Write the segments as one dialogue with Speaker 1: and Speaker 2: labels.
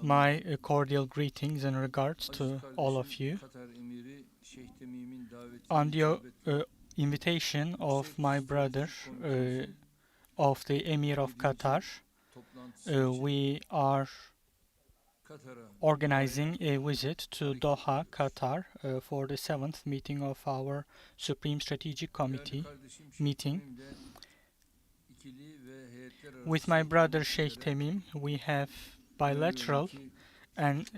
Speaker 1: My cordial greetings and regards to all of you. On the invitation of my brother, of the Emir of Qatar, we are organizing a visit to Doha, Qatar, for the 7th meeting of our Supreme Strategic Committee meeting. With my brother Sheikh Tamim, we have bilateral and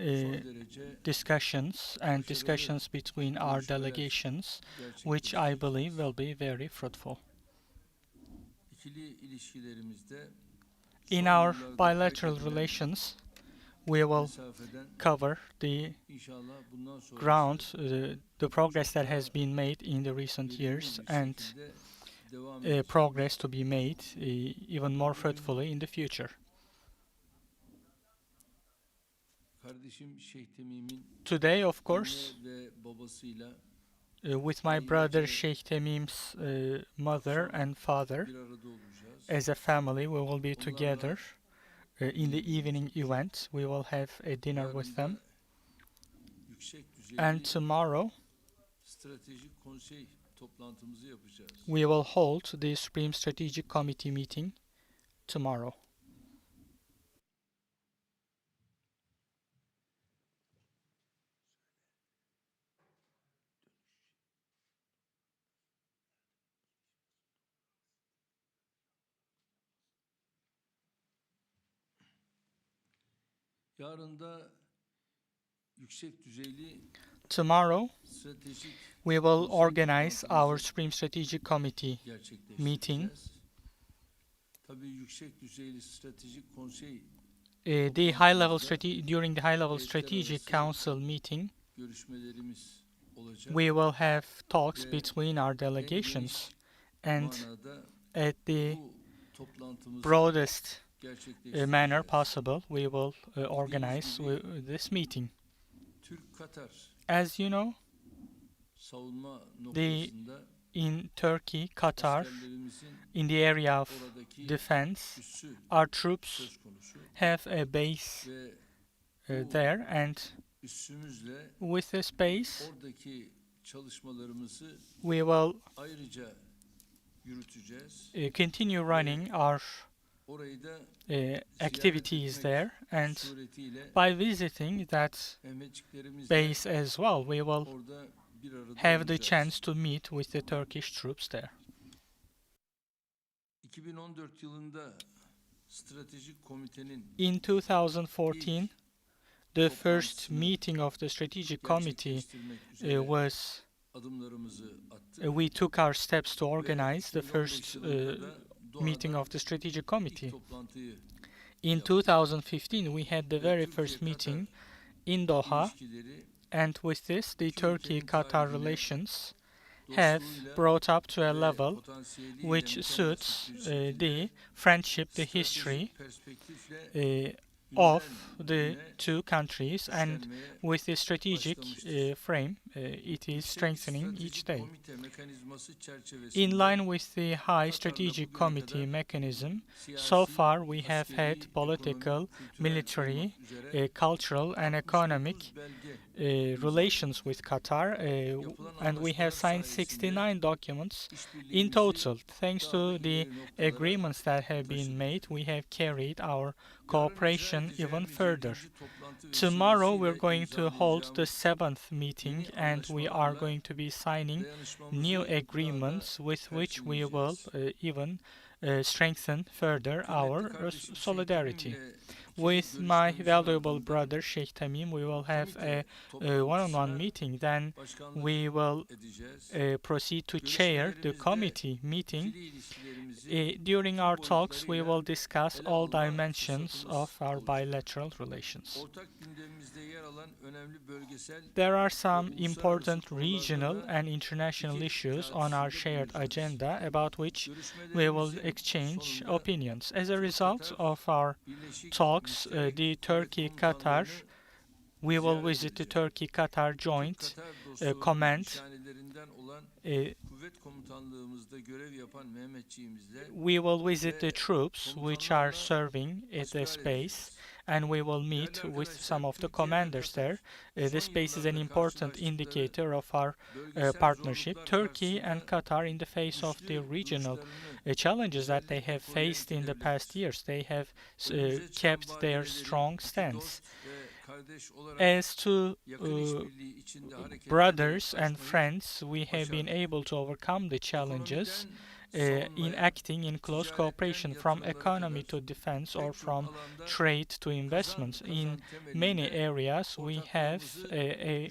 Speaker 1: discussions between our delegations, which I believe will be very fruitful. In our bilateral relations, we will cover the ground, the progress that has been made in the recent years, and progress to be made even more fruitfully in the future. Today, of course, with my brother Sheikh Tamim's mother and father, as a family, we will be together in the evening event. We will have a dinner with them. And tomorrow, we will hold the Supreme Strategic Committee meeting tomorrow. Tomorrow, we will organize our Supreme Strategic Committee meeting. During the high-level strategic council meeting, we will have talks between our delegations, and at the broadest manner possible, we will organize this meeting. As you know, in Turkey, Qatar, in the area of defense, our troops have a base there, and with this base, we will continue running our activities there, and by visiting that base as well, we will have the chance to meet with the Turkish troops there. In 2014, the first meeting of the Strategic Committee we took our steps to organize the first meeting of the Strategic Committee. In 2015, we had the very first meeting in Doha, and with this, the Turkey-Qatar relations have brought up to a level which suits the friendship, the history of the two countries, and with the strategic frame, it is strengthening each day. In line with the High Strategic Committee mechanism, so far we have had political, military, cultural and economic relations with Qatar, and we have signed 69 documents in total. Thanks to the agreements that have been made, we have carried our cooperation even further. Tomorrow we're going to hold the 7th meeting, and we are going to be signing new agreements with which we will even strengthen further our solidarity. With my valuable brother Sheikh Tamim, we will have a one-on-one meeting. Then we will proceed to chair the committee meeting. During our talks, we will discuss all dimensions of our bilateral relations. There are some important regional and international issues on our shared agenda about which we will exchange opinions. As a result of our talks, we will visit the Turkey-Qatar Joint Command. We will visit the troops which are serving at this base, and we will meet with some of the commanders there. This space is an important indicator of our partnership. Turkey and Qatar, in the face of the regional challenges that they have faced in the past years, they have kept their strong stance. As to brothers and friends, we have been able to overcome the challenges in acting in close cooperation, from economy to defense or from trade to investments. In many areas, we have a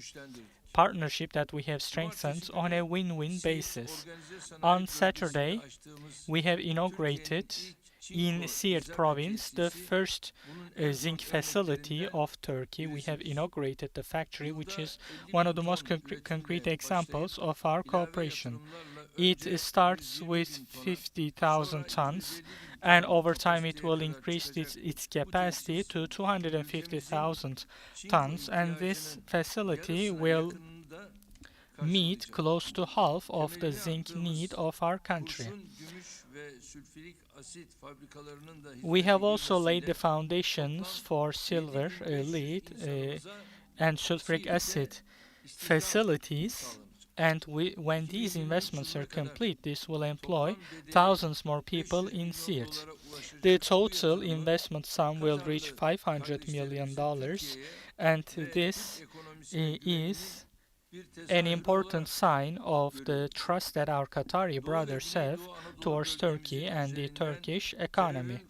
Speaker 1: partnership that we have strengthened on a win-win basis. On Saturday, we have inaugurated in Siirt province the first zinc facility of Turkey. We have inaugurated the factory, which is one of the most concrete examples of our cooperation. It starts with 50,000 tons, and over time it will increase its capacity to 250,000 tons, and this facility will meet close to half of the zinc need of our country. We have also laid the foundations for silver, lead, and sulfuric acid facilities, and when these investments are complete, this will employ thousands more people in Siirt. The total investment sum will reach $500 million, and this is an important sign of the trust that our Qatari brothers have towards Turkey and the Turkish economy.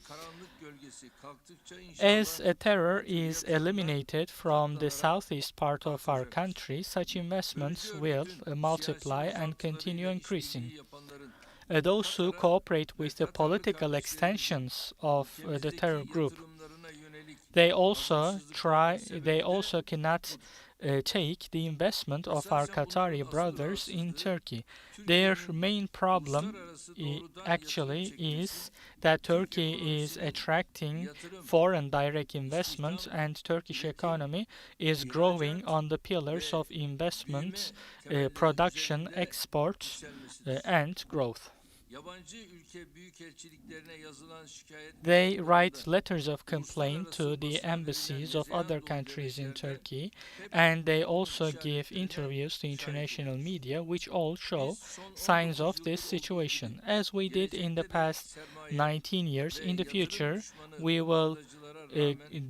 Speaker 1: As terror is eliminated from the southeast part of our country, such investments will multiply and continue increasing. Those who cooperate with the political extensions of the terror group, they also cannot take the investment of our Qatari brothers in Turkey. Their main problem actually is that Turkey is attracting foreign direct investment, and Turkish economy is growing on the pillars of investment, production, export, and growth. They write letters of complaint to the embassies of other countries in Turkey, and they also give interviews to international media, which all show signs of this situation. As we did in the past 19 years, in the future we will,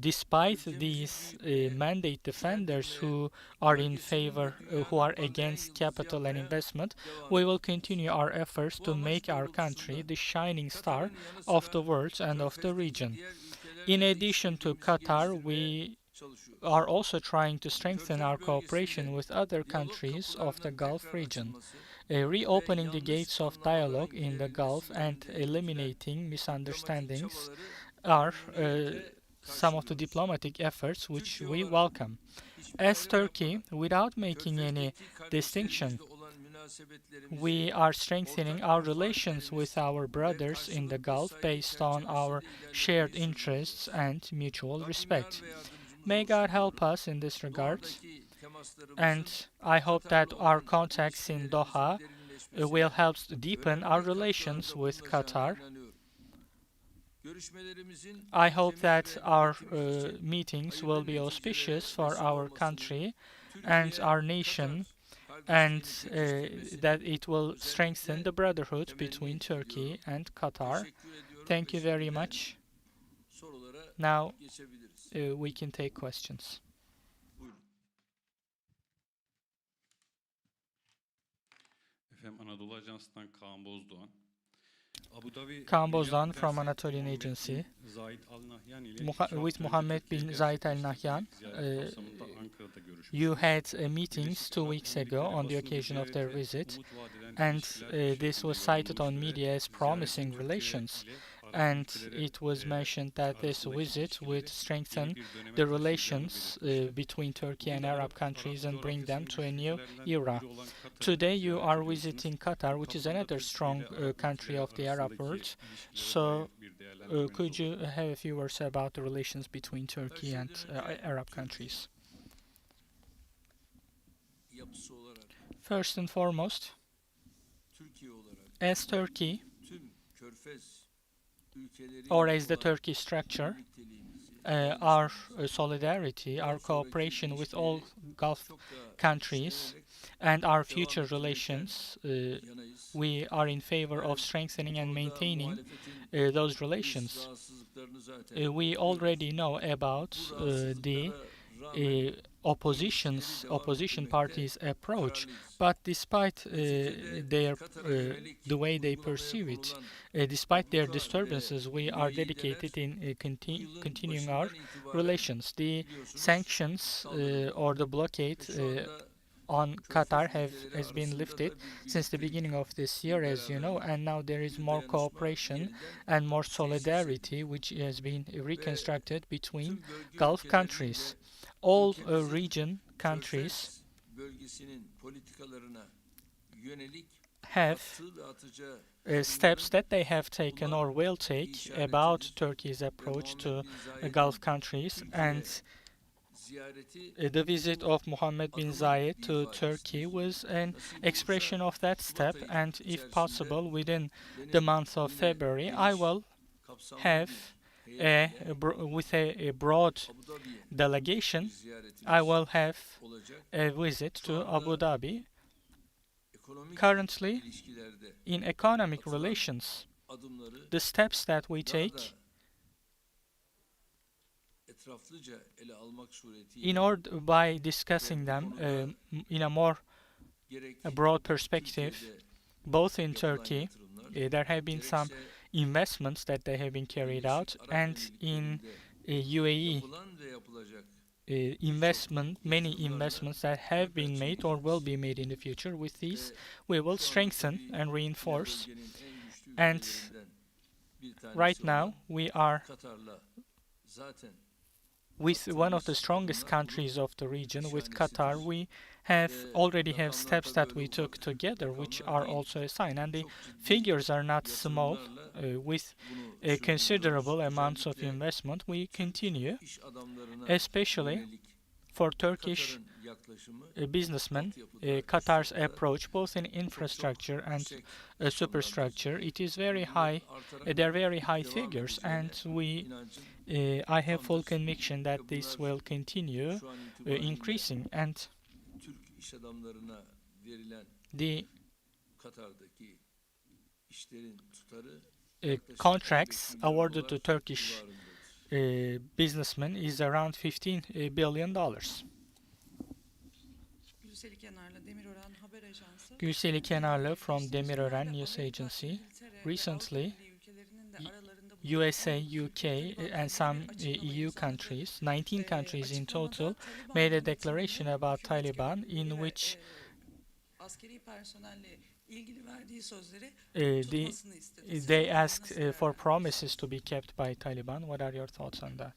Speaker 1: despite these mandate defenders who are in favor, who are against capital and investment, we will continue our efforts to make our country the shining star of the world and of the region. In addition to Qatar, we are also trying to strengthen our cooperation with other countries of the Gulf region. Reopening the gates of dialogue in the Gulf and eliminating misunderstandings are some of the diplomatic efforts which we welcome. As Turkey, without making any distinction, we are strengthening our relations with our brothers in the Gulf based on our shared interests and mutual respect. May God help us in this regard, and I hope that our contacts in Doha will help deepen our relations with Qatar. I hope that our meetings will be auspicious for our country and our nation, and that it will strengthen the brotherhood between Turkey and Qatar. Thank you very much. Now we can take questions. Kaan Bozdoğan from Anatolian Agency. With Mohammed bin Zayed Al Nahyan, you had meetings 2 weeks ago on the occasion of their visit, and this was cited on media as promising relations. And it was mentioned that this visit would strengthen the relations between Turkey and Arab countries and bring them to a new era. Today you are visiting Qatar, which is another strong country of the Arab world. So could you have a few words about the relations between Turkey and Arab countries? First and foremost, as Turkey, or as the Turkish structure, our solidarity, our cooperation with all Gulf countries, and our future relations. We are in favor of strengthening and maintaining those relations. We already know about the opposition parties' approach, but despite the way they perceive it, despite their disturbances, we are dedicated in continuing our relations. The sanctions or the blockade on Qatar has been lifted since the beginning of this year, as you know, and now there is more cooperation and more solidarity which has been reconstructed between Gulf countries. All region countries have steps that they have taken or will take about Turkey's approach to Gulf countries, and the visit of Mohammed bin Zayed to Turkey was an expression of that step, and if possible, within the month of February, I will have with a broad delegation, I will have a visit to Abu Dhabi. Currently, in economic relations, the steps that we take in order by discussing them in a more broad perspective, both in Turkey, there have been some investments that they have been carried out, and in UAE, many investments that have been made or will be made in the future. With these, we will strengthen and reinforce. And right now, we are with one of the strongest countries of the region, with Qatar. We already have steps that we took together, which are also a sign. And the figures are not small. With considerable amounts of investment, we continue, especially for Turkish businessmen, Qatar's approach, both in infrastructure and superstructure, it is very high. They're very high figures, and I have full conviction that this will continue increasing, and the contracts awarded to Turkish businessmen is around $15 billion. Gülseli Kenarlı from Demirören News Agency. Recently, USA, UK, and some EU countries, 19 countries in total, made a declaration about Taliban in which they asked for promises to be kept by Taliban. What are your thoughts on that?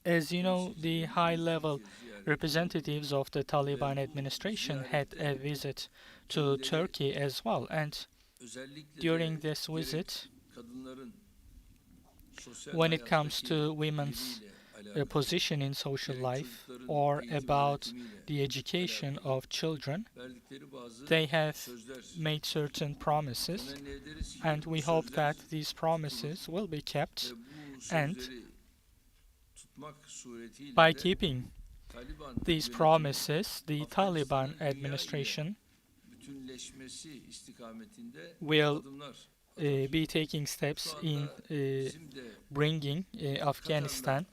Speaker 1: As you know, the high-level representatives of the Taliban administration had a visit to Turkey as well, and during this visit, when it comes to women's position in social life or about the education of children, they have made certain promises, and we hope that these promises will be kept, and by keeping these promises, the Taliban administration will be taking steps in bringing Afghanistan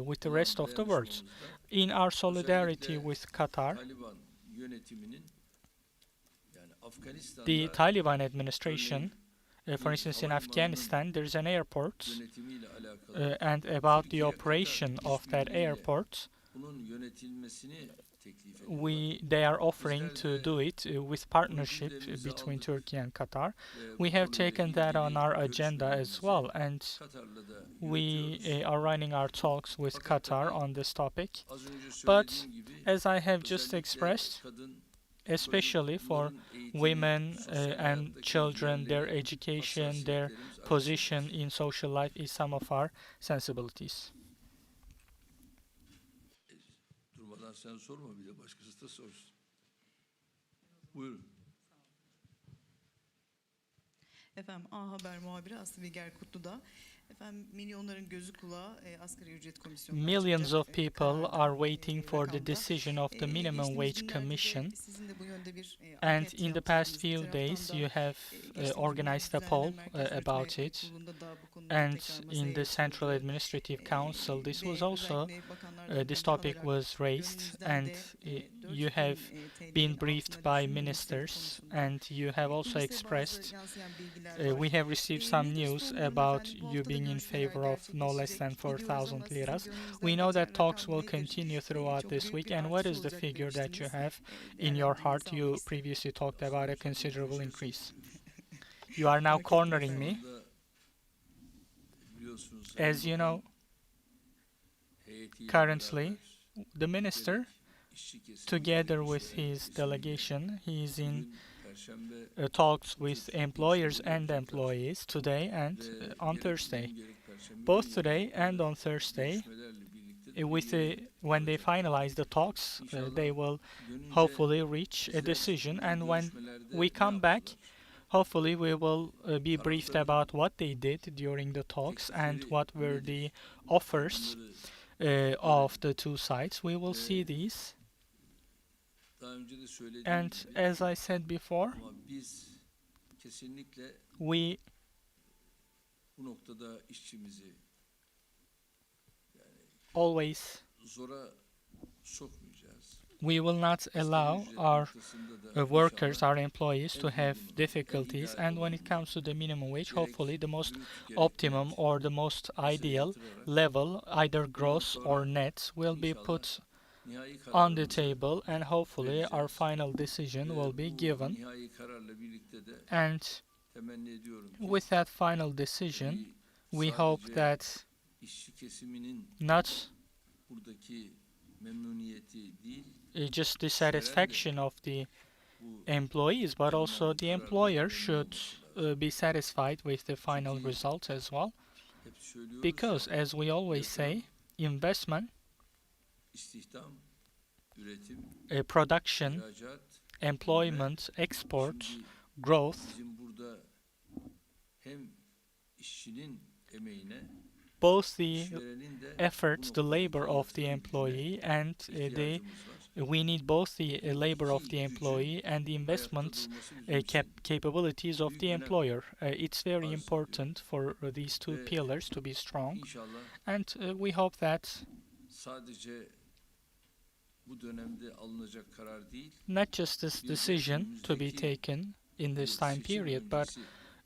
Speaker 1: with the rest of the world. In our solidarity with Qatar, the Taliban administration, for instance, in Afghanistan, there is an airport, and about the operation of that airport, they are offering to do it with partnership between Turkey and Qatar. We have taken that on our agenda as well, and we are running our talks with Qatar on this topic. But as I have just expressed, especially for women and children, their education, their position in social life is some of our sensibilities.
Speaker 2: Sen sorma, bir de başkası da sorsun. Buyurun.
Speaker 3: Efendim A Haber muhabiri Aslı Bilger Kutlu'da. Efendim milyonların gözü kulağı asgari ücret komisyonundan
Speaker 1: Millions
Speaker 3: çıkacak
Speaker 1: of people
Speaker 3: kararda,
Speaker 1: are waiting for the
Speaker 3: rakamda.
Speaker 1: decision of the Minimum
Speaker 3: Geçtiğimiz
Speaker 1: Wage
Speaker 3: günlerde de
Speaker 1: Commission.
Speaker 3: sizin de bu yönde bir
Speaker 1: And
Speaker 3: anket
Speaker 1: in the past
Speaker 3: yaptırdınız. Bir
Speaker 1: few
Speaker 3: taraftan
Speaker 1: days,
Speaker 3: da
Speaker 1: you have
Speaker 3: geçtiğimiz günlerde
Speaker 1: organized a
Speaker 3: düzenlenen
Speaker 1: poll
Speaker 3: Merkez Yürütme
Speaker 1: about it.
Speaker 3: Kurulu'nda da bu konuların
Speaker 1: And
Speaker 3: tekrar masaya
Speaker 1: in the Central
Speaker 3: yatırıldığı
Speaker 1: Administrative Council, this was
Speaker 3: ve
Speaker 1: also
Speaker 3: özellikle bakanlardan
Speaker 1: this
Speaker 3: da
Speaker 1: topic
Speaker 3: alarak
Speaker 1: was raised,
Speaker 3: gönlünüzden
Speaker 1: and
Speaker 3: de
Speaker 1: you
Speaker 3: 4
Speaker 1: have
Speaker 3: bin
Speaker 1: been
Speaker 3: TL
Speaker 1: briefed
Speaker 3: altına
Speaker 1: by
Speaker 3: düşünülmesi
Speaker 1: ministers,
Speaker 3: konusunda
Speaker 1: and you have also
Speaker 3: kuliste bazı
Speaker 1: expressed.
Speaker 3: yansıyan bilgiler
Speaker 1: We
Speaker 3: var.
Speaker 1: have received some
Speaker 3: Nedir
Speaker 1: news
Speaker 3: son durum
Speaker 1: about
Speaker 3: efendim? Bu
Speaker 1: you
Speaker 3: haftada
Speaker 1: being in
Speaker 3: görüşmeler
Speaker 1: favor of no less than
Speaker 3: gerçekleşecek. Biliyoruz
Speaker 1: 4,000
Speaker 3: ama sizin
Speaker 1: liras. We
Speaker 3: gönlünüzden
Speaker 1: know that
Speaker 3: geçen
Speaker 1: talks
Speaker 3: rakam
Speaker 1: will
Speaker 3: nedir?
Speaker 1: continue throughout
Speaker 3: Çok
Speaker 1: this
Speaker 3: büyük
Speaker 1: week.
Speaker 3: bir
Speaker 1: And what
Speaker 3: artış
Speaker 1: is the
Speaker 3: olacak
Speaker 1: figure that you
Speaker 3: demiştiniz.
Speaker 1: have in your heart?
Speaker 3: Değerlendirmenizi
Speaker 1: You
Speaker 3: almak isterim.
Speaker 1: previously talked
Speaker 2: Aslında
Speaker 1: about a
Speaker 2: hepsi boş
Speaker 1: considerable
Speaker 2: boşa
Speaker 1: increase.
Speaker 2: söylüyoruz.
Speaker 1: You are now
Speaker 3: Fark ettim
Speaker 1: cornering
Speaker 2: Şu
Speaker 1: me.
Speaker 3: efendim.
Speaker 2: anda biliyorsunuz Sayın
Speaker 1: As you
Speaker 2: Bakan
Speaker 1: know,
Speaker 2: heyetiyle
Speaker 1: currently,
Speaker 2: beraber
Speaker 1: the minister,
Speaker 2: gerek işçi kesiminde
Speaker 1: together
Speaker 2: gerek
Speaker 1: with
Speaker 2: işveren
Speaker 1: his
Speaker 2: kesiminde
Speaker 1: delegation, he is in
Speaker 2: bugün Perşembe
Speaker 1: talks
Speaker 2: bu
Speaker 1: with
Speaker 2: tür
Speaker 1: employers
Speaker 2: görüşmeleri
Speaker 1: and
Speaker 2: yapacaklar.
Speaker 1: employees today and
Speaker 2: Ve
Speaker 1: on
Speaker 2: gerek
Speaker 1: Thursday.
Speaker 2: bugün gerek Perşembe
Speaker 1: Both
Speaker 2: günü
Speaker 1: today and
Speaker 2: yapacakları
Speaker 1: on Thursday,
Speaker 2: görüşmelerle birlikte de
Speaker 1: with
Speaker 2: bir yere
Speaker 1: when they
Speaker 2: varacaklar.
Speaker 1: finalize the talks,
Speaker 2: İnşallah
Speaker 1: they will
Speaker 2: dönünce
Speaker 1: hopefully reach a
Speaker 2: bizler
Speaker 1: decision.
Speaker 2: bu
Speaker 1: And when
Speaker 2: görüşmelerde
Speaker 1: we
Speaker 2: ne
Speaker 1: come back,
Speaker 2: yaptılar?
Speaker 1: hopefully we will be briefed
Speaker 2: Tarafların
Speaker 1: about what they did during the talks and
Speaker 2: teklifleri
Speaker 1: what were the
Speaker 2: nedir?
Speaker 1: offers
Speaker 2: Bunları
Speaker 1: of the two sides. We will see
Speaker 2: Ve
Speaker 1: these.
Speaker 2: daha önce de söylediğim
Speaker 1: And
Speaker 2: gibi
Speaker 1: as I said before,
Speaker 2: ama biz kesinlikle
Speaker 1: we
Speaker 2: bu noktada işçimizi
Speaker 1: always
Speaker 2: zora sokmayacağız.
Speaker 1: we will not
Speaker 2: Asgari
Speaker 1: allow
Speaker 2: ücret
Speaker 1: our
Speaker 2: noktasında da
Speaker 1: workers,
Speaker 2: inşallah
Speaker 1: our employees to
Speaker 2: en
Speaker 1: have
Speaker 2: uygun, en
Speaker 1: difficulties.
Speaker 2: ideal
Speaker 1: And when it
Speaker 2: olanı
Speaker 1: comes to the minimum wage,
Speaker 2: gerek
Speaker 1: hopefully the most
Speaker 2: brüt gerek
Speaker 1: optimum
Speaker 2: net
Speaker 1: or the most
Speaker 2: masaya
Speaker 1: ideal
Speaker 2: yatırarak
Speaker 1: level, either
Speaker 2: bundan
Speaker 1: gross or
Speaker 2: sonra
Speaker 1: net, will be
Speaker 2: inşallah
Speaker 1: put
Speaker 2: nihai
Speaker 1: on the
Speaker 2: kararımızı
Speaker 1: table, and hopefully our
Speaker 2: vereceğiz.
Speaker 1: final decision will
Speaker 2: Ve
Speaker 1: be
Speaker 2: bu
Speaker 1: given.
Speaker 2: nihai kararla birlikte de
Speaker 1: And
Speaker 2: temenni ediyorum ki
Speaker 1: with that final decision,
Speaker 2: bir
Speaker 1: we hope
Speaker 2: sadece
Speaker 1: that
Speaker 2: işçi kesiminin
Speaker 1: not
Speaker 2: buradaki memnuniyeti değil,
Speaker 1: just the
Speaker 2: işveren de
Speaker 1: satisfaction of the
Speaker 2: bu
Speaker 1: employees, but also
Speaker 2: alınan
Speaker 1: the
Speaker 2: kararla
Speaker 1: employer
Speaker 2: memnun
Speaker 1: should
Speaker 2: olması lazım.
Speaker 1: be satisfied with the final
Speaker 2: Çünkü
Speaker 1: result as well.
Speaker 2: hep söylüyoruz
Speaker 1: Because,
Speaker 2: ya,
Speaker 1: as we always say,
Speaker 2: yatırım,
Speaker 1: investment,
Speaker 2: istihdam, üretim,
Speaker 1: production,
Speaker 2: ihracat,
Speaker 1: employment, export,
Speaker 2: şimdi
Speaker 1: growth,
Speaker 2: bizim burada hem işçinin emeğine,
Speaker 1: both the
Speaker 2: işverenin de bu
Speaker 1: effort, the
Speaker 2: noktadaki
Speaker 1: labor of the
Speaker 2: yatırım gücüne
Speaker 1: employee, and
Speaker 2: ihtiyacımız var.
Speaker 1: we need both the labor of
Speaker 2: İki
Speaker 1: the
Speaker 2: gücün
Speaker 1: employee and the
Speaker 2: ayakta
Speaker 1: investment
Speaker 2: durması bizim için
Speaker 1: capabilities of
Speaker 2: büyük
Speaker 1: the
Speaker 2: önem
Speaker 1: employer. It's very
Speaker 2: arz ediyor.
Speaker 1: important for these two
Speaker 2: Ve
Speaker 1: pillars to be strong,
Speaker 2: İnşallah
Speaker 1: and we hope that
Speaker 2: sadece bu dönemde alınacak karar değil,
Speaker 1: not just this
Speaker 2: bir de
Speaker 1: decision to be
Speaker 2: önümüzdeki
Speaker 1: taken in
Speaker 2: bu
Speaker 1: this time
Speaker 2: seçim
Speaker 1: period, but
Speaker 2: öncesi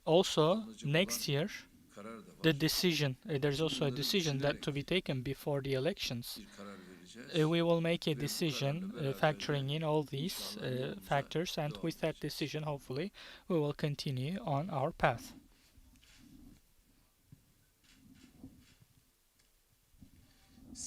Speaker 1: also
Speaker 2: alınacak
Speaker 1: next
Speaker 2: olan
Speaker 1: year
Speaker 2: karar da var.
Speaker 1: the decision. There's
Speaker 2: Bütün
Speaker 1: also a
Speaker 2: bunları
Speaker 1: decision that to be
Speaker 2: düşünerek
Speaker 1: taken before the elections.
Speaker 2: bir karar vereceğiz.
Speaker 1: We will make a
Speaker 2: Ve bu
Speaker 1: decision
Speaker 2: kararla beraber
Speaker 1: factoring
Speaker 2: de
Speaker 1: in all these
Speaker 2: inşallah yolumuza
Speaker 1: factors, and
Speaker 2: devam
Speaker 1: with that
Speaker 2: edeceğiz.
Speaker 1: decision, hopefully, we will continue on our path.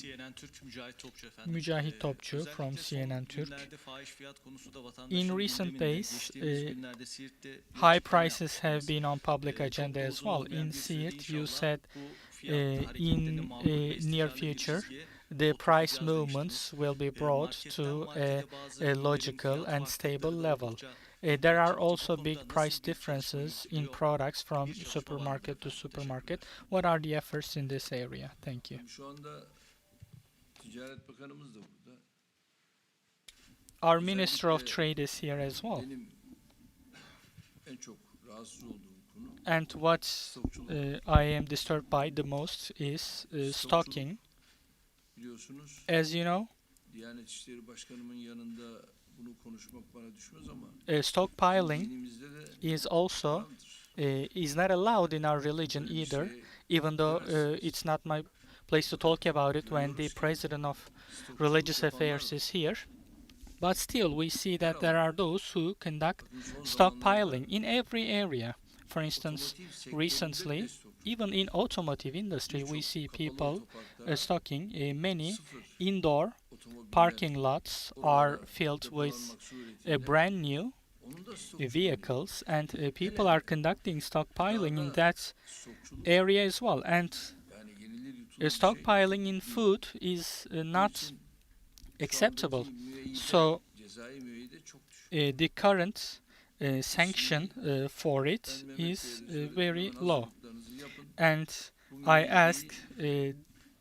Speaker 4: CNN Türk Mücahit Topçu efendim.
Speaker 1: Mücahit Topçu
Speaker 4: Özellikle
Speaker 1: from
Speaker 4: son
Speaker 1: CNN Türk.
Speaker 4: günlerde fahiş fiyat konusu da vatandaşın
Speaker 1: In recent
Speaker 4: gündeminde.
Speaker 1: days,
Speaker 4: Geçtiğimiz günlerde Siirt'te bir
Speaker 1: high
Speaker 4: açıklama
Speaker 1: prices have
Speaker 4: yapmıştınız.
Speaker 1: been on public
Speaker 4: Çok
Speaker 1: agenda
Speaker 4: da
Speaker 1: as
Speaker 4: uzun
Speaker 1: well.
Speaker 4: olmayan
Speaker 1: In
Speaker 4: bir sürede
Speaker 1: Siirt, you
Speaker 4: inşallah
Speaker 1: said
Speaker 4: bu fiyat hareketlerini
Speaker 1: in
Speaker 4: makul ve
Speaker 1: near
Speaker 4: istikrarlı bir
Speaker 1: future,
Speaker 4: çizgiye
Speaker 1: the price
Speaker 4: oturtacağız
Speaker 1: movements
Speaker 4: demiştiniz.
Speaker 1: will be brought
Speaker 4: Marketten
Speaker 1: to
Speaker 4: markete bazı
Speaker 1: a
Speaker 4: ürünlerin
Speaker 1: logical
Speaker 4: fiyat
Speaker 1: and stable
Speaker 4: farklılıkları da
Speaker 1: level.
Speaker 4: oldukça
Speaker 1: There are
Speaker 4: gerçekçi. Bu
Speaker 1: also big
Speaker 4: konuda
Speaker 1: price
Speaker 4: nasıl bir çalışma
Speaker 1: differences in
Speaker 4: yürütülüyor?
Speaker 1: products from
Speaker 4: Bir çalışma var mıdır
Speaker 1: supermarket to
Speaker 4: efendim?
Speaker 1: supermarket.
Speaker 4: Teşekkürler.
Speaker 1: What are the efforts in this area? Thank you.
Speaker 2: Şu anda Ticaret Bakanımız da burada.
Speaker 1: Our Minister of
Speaker 2: Özellikle
Speaker 1: Trade is here as well.
Speaker 2: benim en çok rahatsız olduğum konu
Speaker 1: And what
Speaker 2: stokçuluk.
Speaker 1: I am disturbed by the most is stocking.
Speaker 2: Biliyorsunuz
Speaker 1: As you know,
Speaker 2: Diyanet İşleri Başkanımın yanında bunu konuşmak bana düşmez ama
Speaker 1: stockpiling
Speaker 2: dinimizde de
Speaker 1: is also
Speaker 2: haramdır.
Speaker 1: is not allowed in our religion
Speaker 2: Böyle bir
Speaker 1: either,
Speaker 2: şey
Speaker 1: even though
Speaker 2: demezsiniz.
Speaker 1: it's not my place to talk about it when the
Speaker 2: Görüyoruz ki
Speaker 1: President of
Speaker 2: stokçuluk
Speaker 1: Religious
Speaker 2: yapanlar
Speaker 1: Affairs
Speaker 2: var.
Speaker 1: is here. But still, we see that there are those who conduct
Speaker 2: Bakın son
Speaker 1: stockpiling
Speaker 2: zamanlarda
Speaker 1: in every area. For instance,
Speaker 2: otomotiv sektöründe
Speaker 1: recently,
Speaker 2: bile stok.
Speaker 1: even in automotive industry, we
Speaker 2: Birçok
Speaker 1: see
Speaker 2: kapalı
Speaker 1: people
Speaker 2: otoparklara
Speaker 1: stocking many
Speaker 2: sıfır
Speaker 1: indoor
Speaker 2: otomobiller
Speaker 1: parking lots are
Speaker 2: oralara
Speaker 1: filled with
Speaker 2: depolanmak suretiyle
Speaker 1: brand new
Speaker 2: onun da stokçuluğunu
Speaker 1: vehicles, and people are conducting stockpiling in that
Speaker 2: stokçuluk
Speaker 1: area as well. And
Speaker 2: yani yenilir yutulur bir şey.
Speaker 1: stockpiling in food is
Speaker 2: Bunun
Speaker 1: not
Speaker 2: için şu
Speaker 1: acceptable.
Speaker 2: andaki müeyyide,
Speaker 1: So
Speaker 2: cezai müeyyide çok düşük.
Speaker 1: the current sanction for it is very low.
Speaker 2: Hazırlıklarınızı yapın.
Speaker 1: And
Speaker 2: Bununla
Speaker 1: I
Speaker 2: ilgili
Speaker 1: asked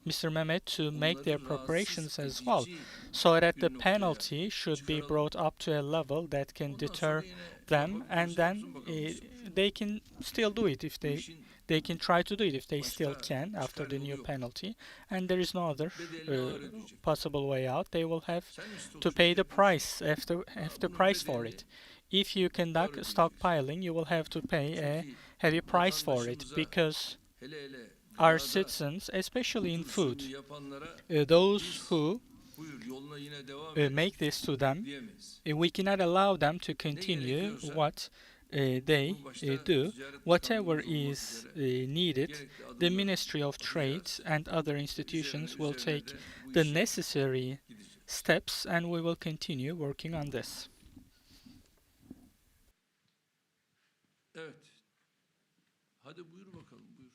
Speaker 1: Mr. Mehmet to make their
Speaker 2: onları
Speaker 1: preparations
Speaker 2: rahatsız
Speaker 1: as well,
Speaker 2: edici
Speaker 1: so that
Speaker 2: bir
Speaker 1: the
Speaker 2: noktaya
Speaker 1: penalty should be
Speaker 2: çıkaralım.
Speaker 1: brought up to a level that can
Speaker 2: Ondan
Speaker 1: deter
Speaker 2: sonra yine
Speaker 1: them,
Speaker 2: yapıp
Speaker 1: and
Speaker 2: konuşalım
Speaker 1: then
Speaker 2: bakalım bir sonuç.
Speaker 1: they can still do it if
Speaker 2: Bu
Speaker 1: they
Speaker 2: işin
Speaker 1: can try to do it if they still
Speaker 2: başka
Speaker 1: can after
Speaker 2: çıkar
Speaker 1: the
Speaker 2: yolu
Speaker 1: new
Speaker 2: yok.
Speaker 1: penalty, and there is no other
Speaker 2: Bedelini ağır ödeyecek.
Speaker 1: possible way out. They will have
Speaker 2: Sen mi
Speaker 1: to
Speaker 2: stokçuluk
Speaker 1: pay the
Speaker 2: yapıyorsun?
Speaker 1: price, have the
Speaker 2: Bunun
Speaker 1: price for
Speaker 2: bedelini
Speaker 1: it. If you conduct
Speaker 2: ödeyeceksin.
Speaker 1: stockpiling, you will have to pay a
Speaker 2: Çünkü
Speaker 1: heavy price for it,
Speaker 2: vatandaşımıza
Speaker 1: because
Speaker 2: hele hele
Speaker 1: our
Speaker 2: gıdada
Speaker 1: citizens, especially in
Speaker 2: bu tür
Speaker 1: food,
Speaker 2: zulmü yapanlara
Speaker 1: those
Speaker 2: biz
Speaker 1: who
Speaker 2: buyur yoluna yine devam et
Speaker 1: make this to them,
Speaker 2: diyemeyiz.
Speaker 1: we cannot allow them to
Speaker 2: Ne
Speaker 1: continue
Speaker 2: gerekiyorsa
Speaker 1: what they
Speaker 2: bunun başta
Speaker 1: do.
Speaker 2: Ticaret
Speaker 1: Whatever
Speaker 2: Bakanlığımız olmak
Speaker 1: is
Speaker 2: üzere
Speaker 1: needed,
Speaker 2: gerekli
Speaker 1: the
Speaker 2: adımları
Speaker 1: Ministry of Trade
Speaker 2: atacağız.
Speaker 1: and other institutions will
Speaker 2: Üzerine
Speaker 1: take
Speaker 2: de bu
Speaker 1: the
Speaker 2: işe
Speaker 1: necessary
Speaker 2: gideceğiz.
Speaker 1: steps, and we will continue working on this.
Speaker 2: Evet. Hadi buyur bakalım buyur.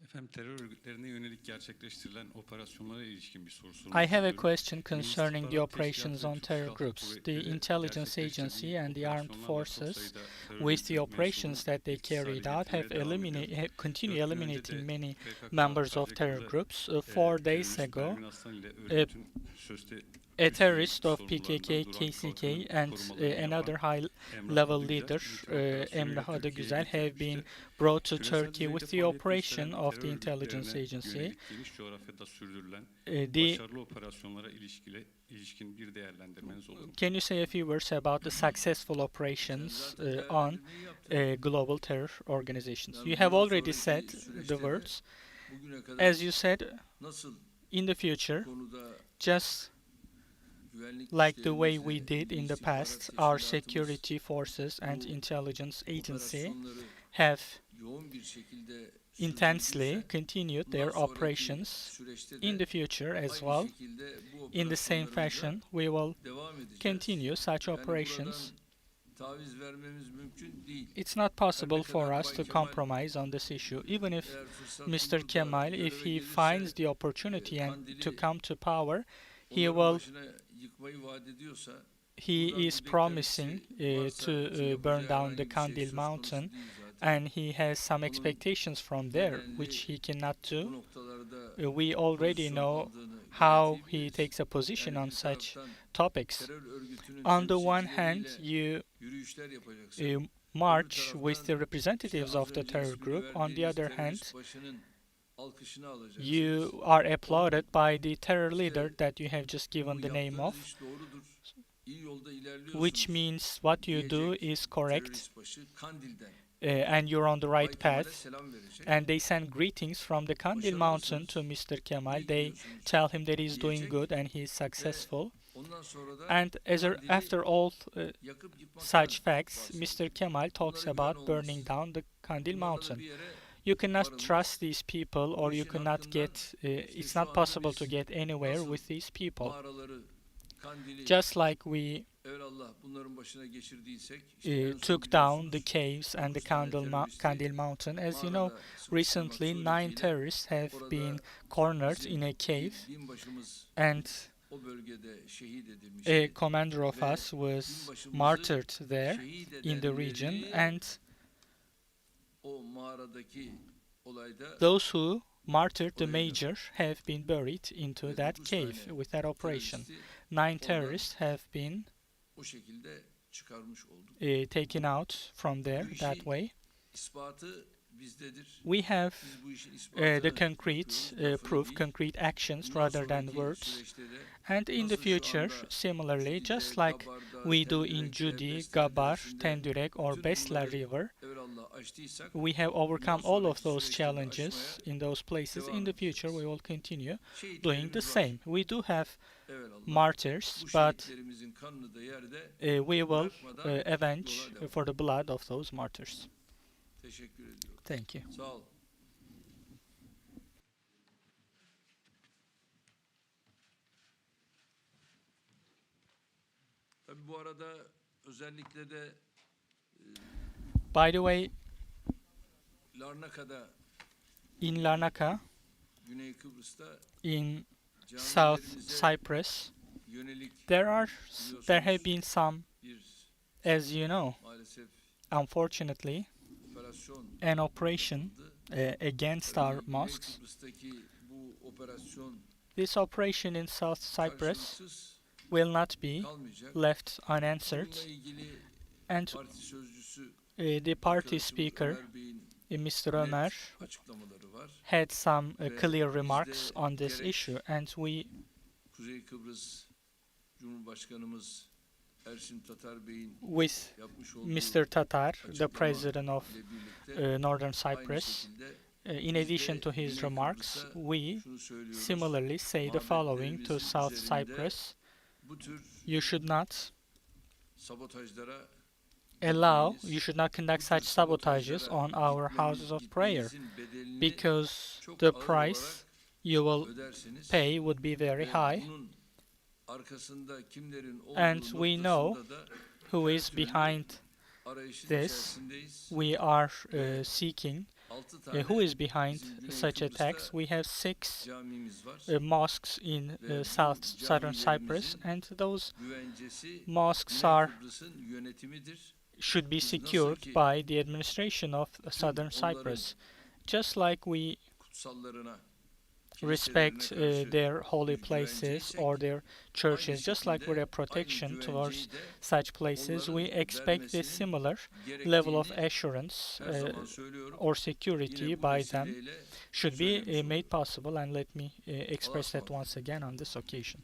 Speaker 5: Efendim terör örgütlerine yönelik gerçekleştirilen operasyonlara ilişkin bir soru sormak
Speaker 1: I have a
Speaker 5: istiyorum.
Speaker 1: question concerning the
Speaker 5: İstihbarat
Speaker 1: operations
Speaker 5: Teşkilatı ve
Speaker 1: on
Speaker 5: Türk
Speaker 1: terror
Speaker 5: Silahlı
Speaker 1: groups. The
Speaker 5: Kuvvetleri
Speaker 1: intelligence agency
Speaker 5: gerçekleştirdiği
Speaker 1: and the armed
Speaker 5: operasyonlarla çok
Speaker 1: forces,
Speaker 5: sayıda terör
Speaker 1: with the
Speaker 5: örgütü
Speaker 1: operations
Speaker 5: mensubunu
Speaker 1: that they
Speaker 5: etkisiz
Speaker 1: carried
Speaker 5: hale
Speaker 1: out, have
Speaker 5: getirmeye devam ediyor.
Speaker 1: continue
Speaker 5: 4 gün önce
Speaker 1: eliminating
Speaker 5: de
Speaker 1: many
Speaker 5: PKK,
Speaker 1: members of terror
Speaker 5: KCK
Speaker 1: groups. 4 days
Speaker 5: terörist
Speaker 1: ago,
Speaker 5: Pervin Aslan ile örgütün sözde
Speaker 1: a terrorist of
Speaker 5: sorumlularından
Speaker 1: PKK,
Speaker 5: Duran
Speaker 1: KCK,
Speaker 5: Kalkan'ın
Speaker 1: and
Speaker 5: korumalarını
Speaker 1: another
Speaker 5: yapan
Speaker 1: high-level
Speaker 5: Emrah
Speaker 1: leader,
Speaker 5: Adıgüzel,
Speaker 1: Emrah
Speaker 5: Türkiye'ye
Speaker 1: Adıgüzel, have been
Speaker 5: getirmişti.
Speaker 1: brought to
Speaker 5: Küresel
Speaker 1: Turkey with
Speaker 5: düzeyde
Speaker 1: the
Speaker 5: faaliyet
Speaker 1: operation
Speaker 5: gösteren
Speaker 1: of the
Speaker 5: terör
Speaker 1: intelligence
Speaker 5: örgütlerine
Speaker 1: agency.
Speaker 5: yönelik geniş coğrafyada sürdürülen
Speaker 1: The
Speaker 5: başarılı operasyonlara ilişkin bir değerlendirmeniz olur mu?
Speaker 1: Can you say a few words about the successful operations on global terror organizations? You have already said the words.
Speaker 2: Bugüne kadar
Speaker 1: As you said,
Speaker 2: nasıl
Speaker 1: in the future,
Speaker 2: konuda
Speaker 1: just
Speaker 2: güvenlik
Speaker 1: like the way we
Speaker 2: güçlerimizle
Speaker 1: did in the
Speaker 2: istihbarat
Speaker 1: past, our
Speaker 2: teşkilatımız
Speaker 1: security forces and
Speaker 2: bu
Speaker 1: intelligence agency
Speaker 2: operasyonları
Speaker 1: have
Speaker 2: yoğun bir şekilde
Speaker 1: intensely
Speaker 2: sürdürdüyse,
Speaker 1: continued
Speaker 2: bundan
Speaker 1: their
Speaker 2: sonraki
Speaker 1: operations
Speaker 2: süreçte
Speaker 1: in
Speaker 2: de
Speaker 1: the future as
Speaker 2: aynı
Speaker 1: well.
Speaker 2: şekilde bu
Speaker 1: In the same
Speaker 2: operasyonlarımıza
Speaker 1: fashion, we will
Speaker 2: devam edeceğiz.
Speaker 1: continue such
Speaker 2: Yani
Speaker 1: operations.
Speaker 2: buradan taviz vermemiz mümkün değil.
Speaker 1: It's not possible
Speaker 2: Her ne
Speaker 1: for
Speaker 2: kadar
Speaker 1: us to
Speaker 2: Bay Kemal
Speaker 1: compromise on this issue. Even if
Speaker 2: eğer fırsat
Speaker 1: Mr.
Speaker 2: bulur da
Speaker 1: Kemal,
Speaker 2: göreve
Speaker 1: if he
Speaker 2: gelirse,
Speaker 1: finds the opportunity and
Speaker 2: Kandil'i
Speaker 1: to come to power, he
Speaker 2: onların
Speaker 1: will.
Speaker 2: başına yıkmayı vaat ediyorsa,
Speaker 1: He
Speaker 2: buradan
Speaker 1: is
Speaker 2: bir
Speaker 1: promising
Speaker 2: beklentisi varsa
Speaker 1: to
Speaker 2: ki
Speaker 1: burn
Speaker 2: yapacağı
Speaker 1: down
Speaker 2: herhangi
Speaker 1: the
Speaker 2: bir şey
Speaker 1: Kandil
Speaker 2: söz konusu
Speaker 1: mountain,
Speaker 2: değil zaten.
Speaker 1: and he has some
Speaker 2: Onun
Speaker 1: expectations from there,
Speaker 2: genelli
Speaker 1: which he cannot
Speaker 2: Bu
Speaker 1: do.
Speaker 2: noktalarda
Speaker 1: We already
Speaker 2: pozisyon
Speaker 1: know
Speaker 2: aldığını
Speaker 1: how
Speaker 2: gayet iyi
Speaker 1: he
Speaker 2: biliriz.
Speaker 1: takes a position
Speaker 2: Yani
Speaker 1: on
Speaker 2: bir
Speaker 1: such
Speaker 2: taraftan
Speaker 1: topics.
Speaker 2: terör örgütünün
Speaker 1: On the one hand,
Speaker 2: temsilcileriyle
Speaker 1: you
Speaker 2: yürüyüşler yapacaksın.
Speaker 1: march
Speaker 2: Öbür
Speaker 1: with the
Speaker 2: taraftan
Speaker 1: representatives
Speaker 2: işte
Speaker 1: of
Speaker 2: az
Speaker 1: the
Speaker 2: önce
Speaker 1: terror
Speaker 2: ismini
Speaker 1: group. On the
Speaker 2: verdiğiniz
Speaker 1: other hand,
Speaker 2: terörist başının alkışını alacaksınız.
Speaker 1: you are applauded by the terror leader that you have just given
Speaker 2: Bu
Speaker 1: the name
Speaker 2: yaptığınız
Speaker 1: of,
Speaker 2: iş doğrudur. İyi yolda ilerliyorsunuz.
Speaker 1: which means what you do
Speaker 2: diyecek
Speaker 1: is correct,
Speaker 2: terörist başı Kandil'den.
Speaker 1: and you're on the
Speaker 2: Bay
Speaker 1: right
Speaker 2: Kemal'e
Speaker 1: path.
Speaker 2: selam verecek.
Speaker 1: And they send greetings from the Kandil mountain to Mr. Kemal. They tell him that he's doing good and he is successful.
Speaker 2: Ondan sonra da
Speaker 1: And after all
Speaker 2: yakıp yıkmak
Speaker 1: such
Speaker 2: lazım.
Speaker 1: facts, Mr. Kemal talks
Speaker 2: Bunlara
Speaker 1: about
Speaker 2: güven
Speaker 1: burning
Speaker 2: olmaz.
Speaker 1: down the Kandil
Speaker 2: Bunlarla da
Speaker 1: mountain.
Speaker 2: bir yere
Speaker 1: You cannot
Speaker 2: varılmaz.
Speaker 1: trust these people, or you
Speaker 2: işin
Speaker 1: cannot
Speaker 2: hakkından
Speaker 1: get, it's
Speaker 2: şu
Speaker 1: not
Speaker 2: anda
Speaker 1: possible
Speaker 2: biz
Speaker 1: to get anywhere
Speaker 2: nasıl
Speaker 1: with these people.
Speaker 2: mağaraları, Kandil'i
Speaker 1: Just like we
Speaker 2: evvelallah bunların başına geçirdiysek, işte en son
Speaker 1: took down the
Speaker 2: biliyorsunuz,
Speaker 1: caves and the
Speaker 2: 9 tane teröristi
Speaker 1: Kandil mountain. As you know,
Speaker 2: mağarada sıkıştırmak
Speaker 1: recently 9
Speaker 2: suretiyle
Speaker 1: terrorists have
Speaker 2: orada
Speaker 1: been cornered
Speaker 2: bizim
Speaker 1: in a
Speaker 2: bir
Speaker 1: cave,
Speaker 2: binbaşımız
Speaker 1: and
Speaker 2: o bölgede şehit
Speaker 1: a
Speaker 2: edilmişti.
Speaker 1: commander of
Speaker 2: Ve
Speaker 1: us was
Speaker 2: binbaşımızı
Speaker 1: martyred there
Speaker 2: şehit
Speaker 1: in the region,
Speaker 2: edenleri
Speaker 1: and
Speaker 2: o mağaradaki olayda
Speaker 1: those who martyred the
Speaker 2: oraya
Speaker 1: major have been buried into
Speaker 2: ve
Speaker 1: that
Speaker 2: 9
Speaker 1: cave
Speaker 2: tane
Speaker 1: with that operation.
Speaker 2: teröristi
Speaker 1: 9 terrorists have been
Speaker 2: o şekilde çıkarmış olduk.
Speaker 1: taken out from there
Speaker 2: Bu
Speaker 1: that
Speaker 2: işi
Speaker 1: way.
Speaker 2: ispatı bizdedir.
Speaker 1: We have
Speaker 2: Biz bu işin
Speaker 1: the
Speaker 2: ispatını
Speaker 1: concrete
Speaker 2: yapıyoruz, lafını
Speaker 1: proof,
Speaker 2: değil.
Speaker 1: concrete actions
Speaker 2: Bundan
Speaker 1: rather than
Speaker 2: sonraki
Speaker 1: words.
Speaker 2: süreçte de
Speaker 1: And in the
Speaker 2: nasıl şu
Speaker 1: future,
Speaker 2: anda
Speaker 1: similarly,
Speaker 2: Judi'de,
Speaker 1: just like
Speaker 2: Gabar'da,
Speaker 1: we do in
Speaker 2: Tendürek'te,
Speaker 1: Judi,
Speaker 2: Besler
Speaker 1: Gabar,
Speaker 2: Deresi'nde
Speaker 1: Tendürek, or
Speaker 2: bütün
Speaker 1: Besler
Speaker 2: bunları
Speaker 1: River,
Speaker 2: evvelallah açtıysak
Speaker 1: we have overcome
Speaker 2: bundan
Speaker 1: all of
Speaker 2: sonraki
Speaker 1: those
Speaker 2: süreçte de
Speaker 1: challenges
Speaker 2: aşmaya
Speaker 1: in those places.
Speaker 2: devam
Speaker 1: In the future,
Speaker 2: edeceğiz.
Speaker 1: we will continue doing the
Speaker 2: Şehitlerimiz var.
Speaker 1: same. We do have
Speaker 2: Evvelallah
Speaker 1: martyrs,
Speaker 2: bu
Speaker 1: but
Speaker 2: şehitlerimizin kanını da yerde
Speaker 1: we will
Speaker 2: bırakmadan
Speaker 1: avenge
Speaker 2: yola devam.
Speaker 1: for the blood of those martyrs.
Speaker 2: Teşekkür ediyorum.
Speaker 1: Thank you.
Speaker 2: Sağ olun. Tabii bu arada özellikle de
Speaker 1: By the way,
Speaker 2: Larnaka'da,
Speaker 1: in Larnaca,
Speaker 2: Güney Kıbrıs'ta
Speaker 1: in South
Speaker 2: camilerimize
Speaker 1: Cyprus,
Speaker 2: yönelik
Speaker 1: There have been some,
Speaker 2: bir
Speaker 1: as you know,
Speaker 2: maalesef
Speaker 1: unfortunately,
Speaker 2: operasyon
Speaker 1: an operation
Speaker 2: yapıldı.
Speaker 1: against our
Speaker 2: Güney
Speaker 1: mosques.
Speaker 2: Kıbrıs'taki bu operasyon
Speaker 1: This operation in South Cyprus
Speaker 2: karşılıksız
Speaker 1: will not be
Speaker 2: kalmayacak.
Speaker 1: left unanswered,
Speaker 2: Bununla ilgili
Speaker 1: and
Speaker 2: parti sözcüsü
Speaker 1: the party
Speaker 2: arkadaşımız
Speaker 1: speaker,
Speaker 2: Ömer Bey'in
Speaker 1: Mr.
Speaker 2: net
Speaker 1: Ömer,
Speaker 2: açıklamaları var.
Speaker 1: had some
Speaker 2: Ve
Speaker 1: clear
Speaker 2: biz de
Speaker 1: remarks on this
Speaker 2: gerek
Speaker 1: issue, and we,
Speaker 2: Kuzey Kıbrıs Cumhurbaşkanımız Ersin Tatar Bey'in
Speaker 1: with
Speaker 2: yapmış olduğu
Speaker 1: Mr. Tatar, the
Speaker 2: açıklama
Speaker 1: president of
Speaker 2: ile birlikte
Speaker 1: Northern
Speaker 2: aynı
Speaker 1: Cyprus,
Speaker 2: şekilde
Speaker 1: in
Speaker 2: biz
Speaker 1: addition
Speaker 2: de
Speaker 1: to his
Speaker 2: Güney
Speaker 1: remarks,
Speaker 2: Kıbrıs'a
Speaker 1: we
Speaker 2: şunu söylüyoruz.
Speaker 1: similarly say the following to
Speaker 2: Mabetlerimizin
Speaker 1: South
Speaker 2: üzerinde
Speaker 1: Cyprus:
Speaker 2: bu tür
Speaker 1: you should not
Speaker 2: sabotajlara
Speaker 1: you should not conduct such sabotages on our houses of prayer,
Speaker 2: gitmenizin bedelini
Speaker 1: because
Speaker 2: çok
Speaker 1: the
Speaker 2: ağır
Speaker 1: price
Speaker 2: olarak
Speaker 1: you will
Speaker 2: ödersiniz.
Speaker 1: pay would be very
Speaker 2: Ve
Speaker 1: high,
Speaker 2: bunun arkasında kimlerin
Speaker 1: and
Speaker 2: olduğu
Speaker 1: we know
Speaker 2: noktasında da
Speaker 1: who
Speaker 2: her
Speaker 1: is
Speaker 2: türlü
Speaker 1: behind
Speaker 2: arayışın
Speaker 1: this.
Speaker 2: içerisindeyiz.
Speaker 1: We are seeking
Speaker 2: 6 tane
Speaker 1: who is behind
Speaker 2: bizim Güney
Speaker 1: such
Speaker 2: Kıbrıs'ta
Speaker 1: attacks. We have 6
Speaker 2: camimiz var.
Speaker 1: mosques in
Speaker 2: Ve bu
Speaker 1: southern Cyprus,
Speaker 2: camilerimizin
Speaker 1: and those
Speaker 2: güvencesi
Speaker 1: mosques
Speaker 2: Güney
Speaker 1: are
Speaker 2: Kıbrıs'ın yönetimidir.
Speaker 1: should be
Speaker 2: Biz nasıl
Speaker 1: secured
Speaker 2: ki
Speaker 1: by the administration of southern
Speaker 2: onların
Speaker 1: Cyprus, just like we
Speaker 2: kutsallarına,
Speaker 1: respect
Speaker 2: kiliselerine karşı
Speaker 1: their holy
Speaker 2: bir
Speaker 1: places
Speaker 2: güvenceysek,
Speaker 1: or their
Speaker 2: aynı
Speaker 1: churches, just like we
Speaker 2: şekilde
Speaker 1: have protection
Speaker 2: aynı
Speaker 1: towards
Speaker 2: güvenceyi de
Speaker 1: such places. We
Speaker 2: onların
Speaker 1: expect this
Speaker 2: vermesinin
Speaker 1: similar level of
Speaker 2: gerektiğini
Speaker 1: assurance
Speaker 2: her zaman söylüyorum.
Speaker 1: or security
Speaker 2: Yine bu
Speaker 1: by them
Speaker 2: vesileyle
Speaker 1: should be
Speaker 2: söylemiş
Speaker 1: made
Speaker 2: oluyorum.
Speaker 1: possible, and let me express that
Speaker 2: ısmarladık.
Speaker 1: once again on this occasion.